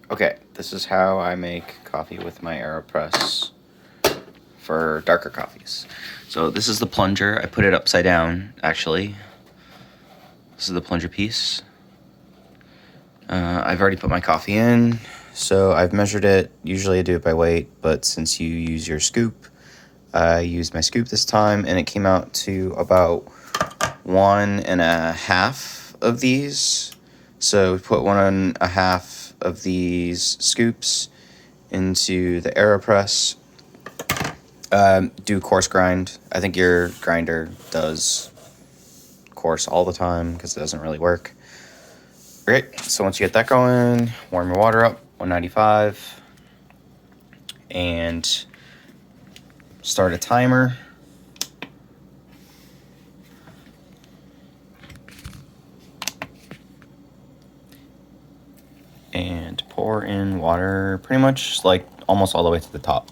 Okay, this is how I make coffee with my AeroPress for darker coffees. So this is the plunger. I put it upside down, actually. This is the plunger piece. I've already put my coffee in, so I've measured it. Usually I do it by weight, but since you use your scoop, I used my scoop this time, and it came out to about 1.5 of these. So we put 1.5 of these scoops into the AeroPress. Do coarse grind. I think your grinder does coarse all the time because it doesn't really work. Great. So once you get that going, warm your water up, 195, and start a timer. And pour in water pretty much like almost all the way to the top.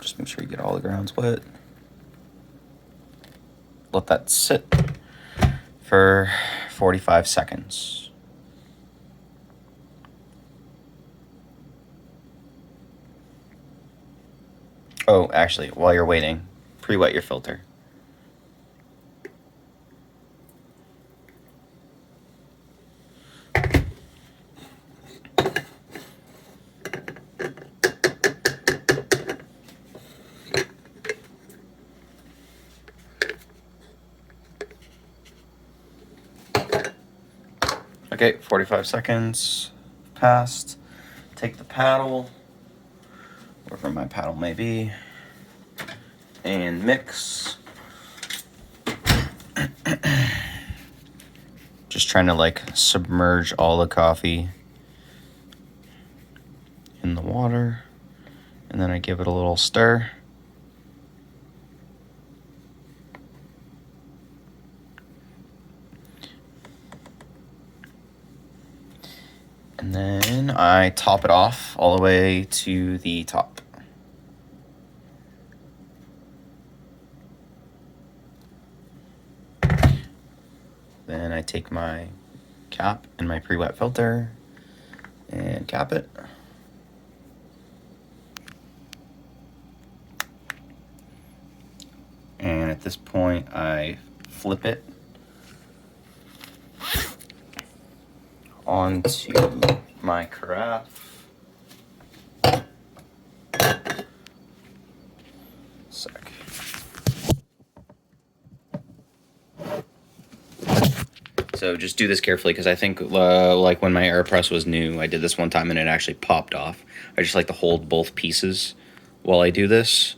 Just make sure you get all the grounds wet. Let that sit for 45 seconds. Oh, actually, while you're waiting, pre-wet your filter. Okay, 45 seconds passed. Take the paddle, wherever my paddle may be, and mix. Just trying to like submerge all the coffee in the water, and then I give it a little stir. And then I top it off all the way to the top. Then I take my cap and my pre-wet filter and cap it. And at this point, I flip it onto my carafe. Sec. So just do this carefully, because I think like when my AeroPress was new, I did this one time and it actually popped off. I just like to hold both pieces while I do this.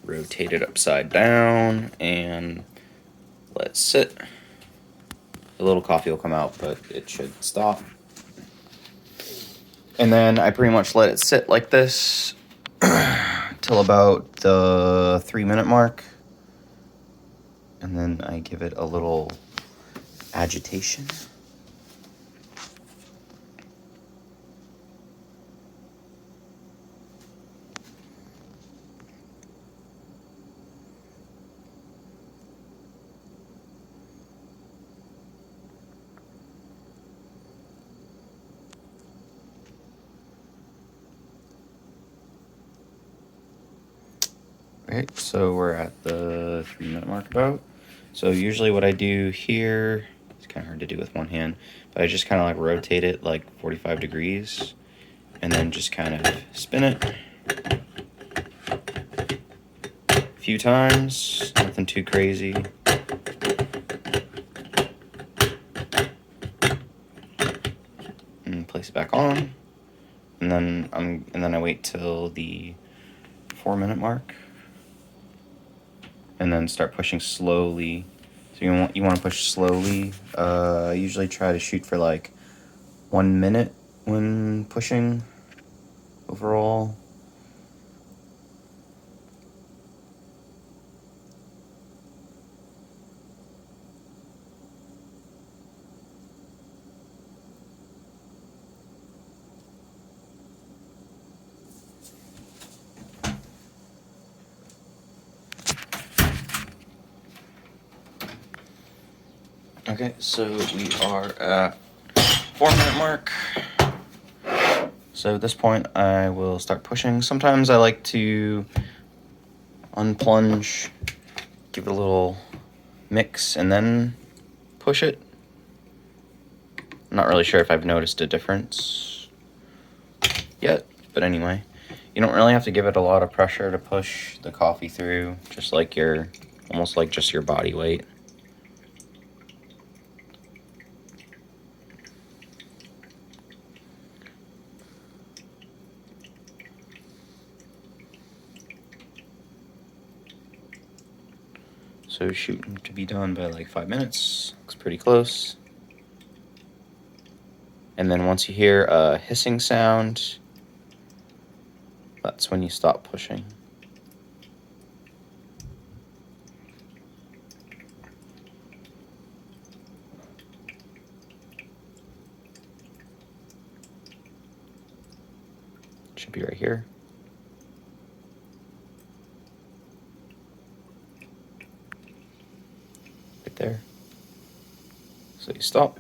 Rotate it upside down and let it sit. A little coffee will come out, but it should stop. And then I pretty much let it sit like this till about the 3-minute mark. And then I give it a little agitation. Right, so we're at the 3-minute mark about. So usually what I do here, it's kind of hard to do with one hand, but I just kind of like rotate it like 45 degrees and then just kind of spin it a few times, nothing too crazy. And place it back on. And then I wait till the 4-minute mark. And then start pushing slowly. So you want to push slowly. I usually try to shoot for like 1 minute when pushing overall. Okay, so we are at 4-minute mark. So at this point, I will start pushing. Sometimes I like to unplunge, give it a little mix, and then push it. I'm not really sure if I've noticed a difference yet, but anyway. You don't really have to give it a lot of pressure to push the coffee through, just like almost like just your body weight. So shooting to be done by like 5 minutes. Looks pretty close. And then once you hear a hissing sound, that's when you stop pushing. Should be right here. Right there. So you stop.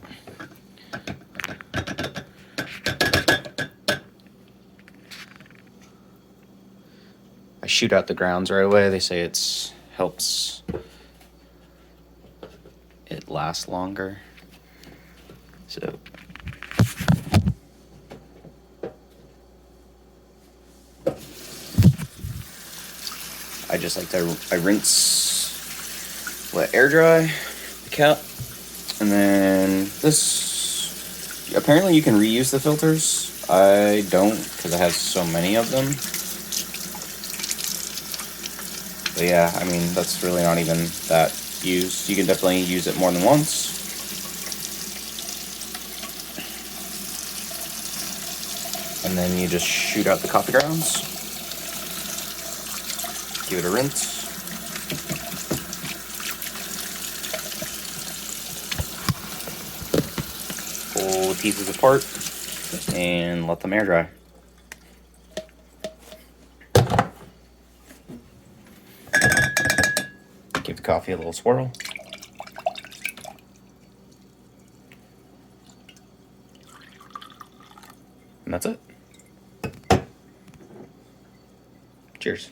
I shoot out the grounds right away. They say it's helps it last longer. So I just like to rinse, let air dry the cap, and then this. Apparently, you can reuse the filters. I don't because I have so many of them. But yeah, I mean that's really not even that used. You can definitely use it more than once. And then you just shoot out the coffee grounds. Give it a rinse. Pull the pieces apart and let them air dry. Give the coffee a little swirl. And that's it. Cheers.